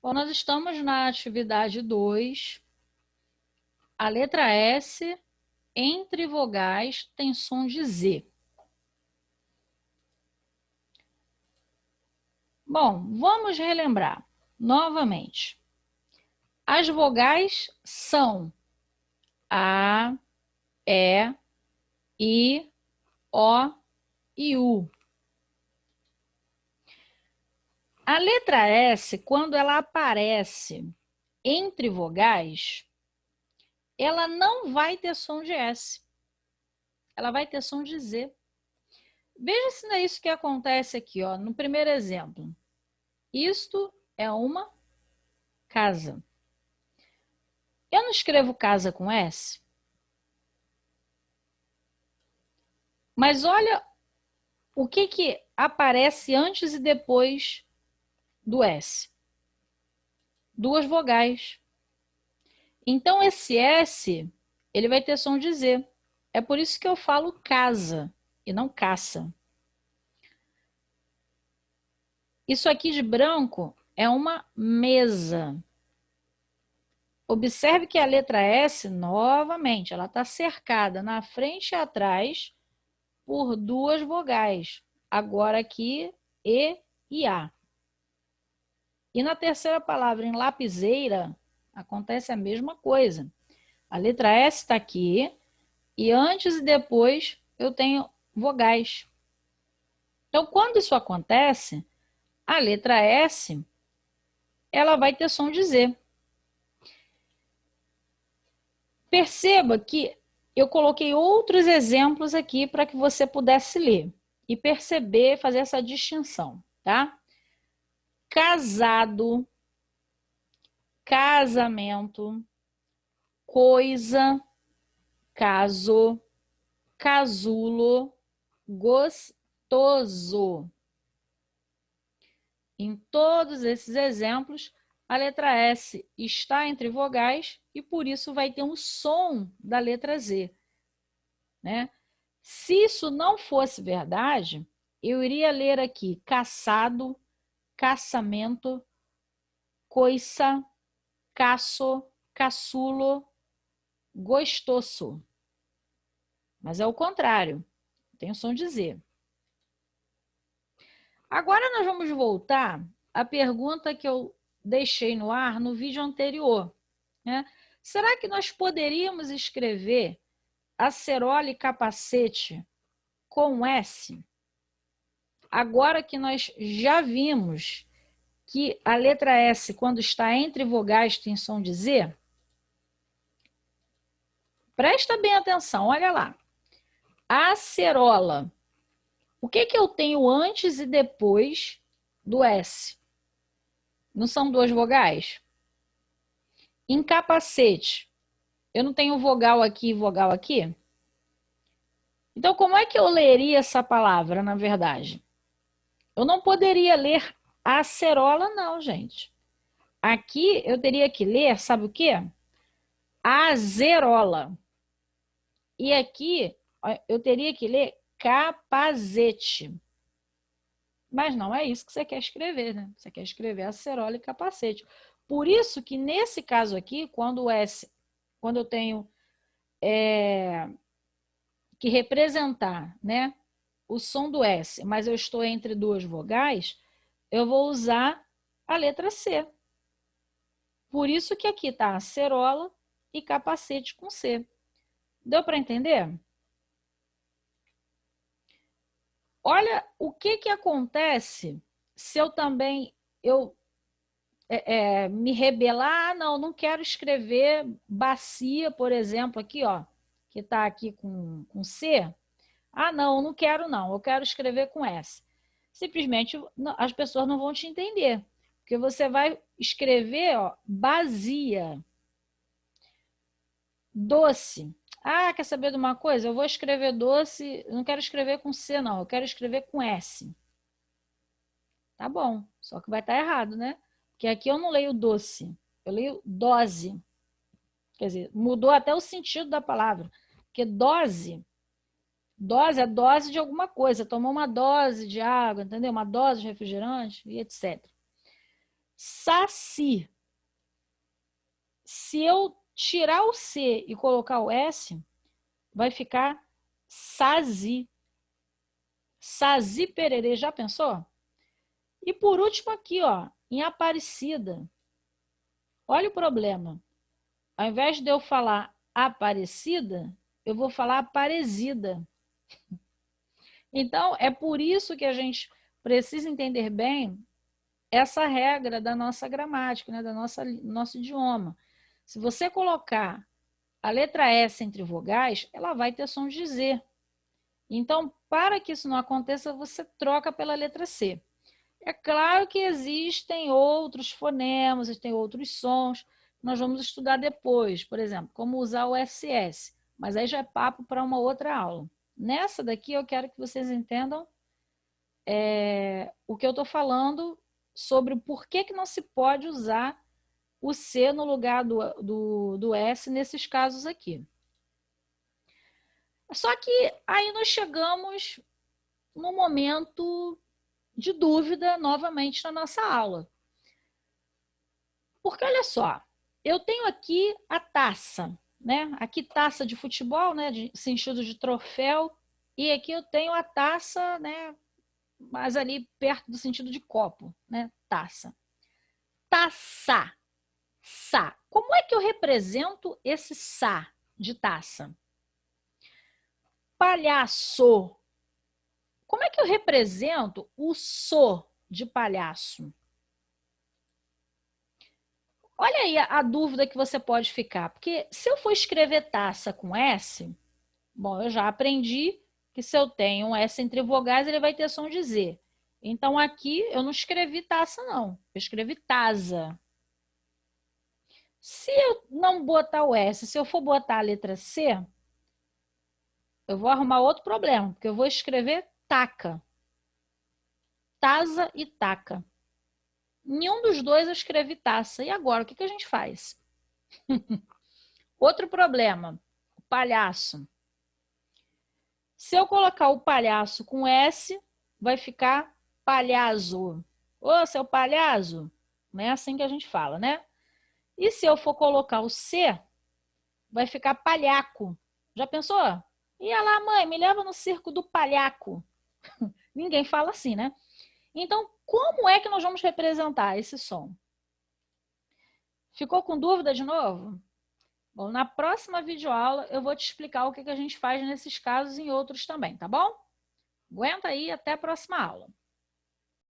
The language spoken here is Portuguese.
Bom, nós estamos na atividade 2. A letra S, entre vogais, tem som de Z. Bom, vamos relembrar novamente. As vogais são A, E, I, O e U. A letra S, quando ela aparece entre vogais, ela não vai ter som de S. Ela vai ter som de Z. Veja se não é isso que acontece aqui, ó, no primeiro exemplo. Isto é uma casa. Eu não escrevo casa com S? Mas olha o que aparece antes e depois do S. Duas vogais. Então, esse S, ele vai ter som de Z. É por isso que eu falo casa e não caça. Isso aqui de branco é uma mesa. Observe que a letra S, novamente, ela está cercada na frente e atrás por duas vogais. Agora aqui, E A. E na terceira palavra, em lapiseira, acontece a mesma coisa. A letra S está aqui e antes e depois eu tenho vogais. Então, quando isso acontece, a letra S, ela vai ter som de Z. Perceba que eu coloquei outros exemplos aqui para que você pudesse ler e perceber, fazer essa distinção, tá? Casado, casamento, coisa, caso, casulo, gostoso. Em todos esses exemplos, a letra S está entre vogais e por isso vai ter um som da letra Z, né? Se isso não fosse verdade, eu iria ler aqui caçado, caçamento, coiça, caço, caçulo, gostoso. Mas é o contrário, tem o som de Z. Agora nós vamos voltar à pergunta que eu deixei no ar no vídeo anterior, né? Será que nós poderíamos escrever acerola e capacete com S? Agora que nós já vimos que a letra S, quando está entre vogais, tem som de Z? Presta bem atenção, olha lá. Acerola. O que eu tenho antes e depois do S? Não são duas vogais? Em capacete, eu não tenho vogal aqui e vogal aqui? Então, como é que eu leria essa palavra, na verdade? Eu não poderia ler acerola, não, gente. Aqui eu teria que ler, sabe o quê? Azerola. E aqui eu teria que ler capazete. Mas não é isso que você quer escrever, né? Você quer escrever acerola e capacete. Por isso que nesse caso aqui, quando o S, quando eu tenho que representar, né, o som do S, mas eu estou entre duas vogais, eu vou usar a letra C. Por isso que aqui está acerola e capacete com C. Deu para entender? Olha o que acontece se eu também me rebelar. Não quero escrever bacia, por exemplo, aqui, ó, que está aqui com C. Não quero não, eu quero escrever com S. Simplesmente as pessoas não vão te entender, porque você vai escrever, ó, bacia, doce. Quer saber de uma coisa? Eu vou escrever doce, não quero escrever com C não, eu quero escrever com S. Tá bom, só que vai estar errado, né? Porque aqui eu não leio doce, eu leio dose. Quer dizer, mudou até o sentido da palavra, porque dose é dose de alguma coisa, tomou uma dose de água, entendeu? Uma dose de refrigerante e etc. Saci. Se eu tirar o C e colocar o S, vai ficar sazi. Sazi pererê, já pensou? E por último aqui, ó, em Aparecida. Olha o problema. Ao invés de eu falar Aparecida, eu vou falar Aparecida. Então, é por isso que a gente precisa entender bem essa regra da nossa gramática, né, nosso idioma. Se você colocar a letra S entre vogais, ela vai ter som de Z. Então, para que isso não aconteça, você troca pela letra C. É claro que existem outros fonemas, existem outros sons que nós vamos estudar depois, por exemplo, como usar o SS, mas aí já é papo para uma outra aula. Nessa daqui eu quero que vocês entendam o que eu estou falando sobre o porquê que não se pode usar o C no lugar do S nesses casos aqui. Só que aí nós chegamos no momento de dúvida novamente na nossa aula. Porque olha só, eu tenho aqui a taça, né? Aqui taça de futebol, né? De sentido de troféu, e aqui eu tenho a taça, né? Mas ali perto do sentido de copo, né? Taça. Taça. Sa. Como é que eu represento esse sa de taça? Palhaço. Como é que eu represento o so de palhaço? Olha aí a dúvida que você pode ficar, porque se eu for escrever taça com S, bom, eu já aprendi que se eu tenho um S entre vogais, ele vai ter som de Z. Então aqui eu não escrevi taça, não. Eu escrevi taza. Se eu não botar o S, se eu for botar a letra C, eu vou arrumar outro problema, porque eu vou escrever taca. Taza e taca. Nenhum dos dois eu escrevi taça. E agora, o que a gente faz? Outro problema, o palhaço. Se eu colocar o palhaço com S, vai ficar palhazo. Ô, seu palhazo. Não é assim que a gente fala, né? E se eu for colocar o C, vai ficar palhaco. Já pensou? Ia lá, mãe, me leva no circo do palhaco. Ninguém fala assim, né? Então, como é que nós vamos representar esse som? Ficou com dúvida de novo? Bom, na próxima videoaula eu vou te explicar o que a gente faz nesses casos e em outros também, tá bom? Aguenta aí, até a próxima aula.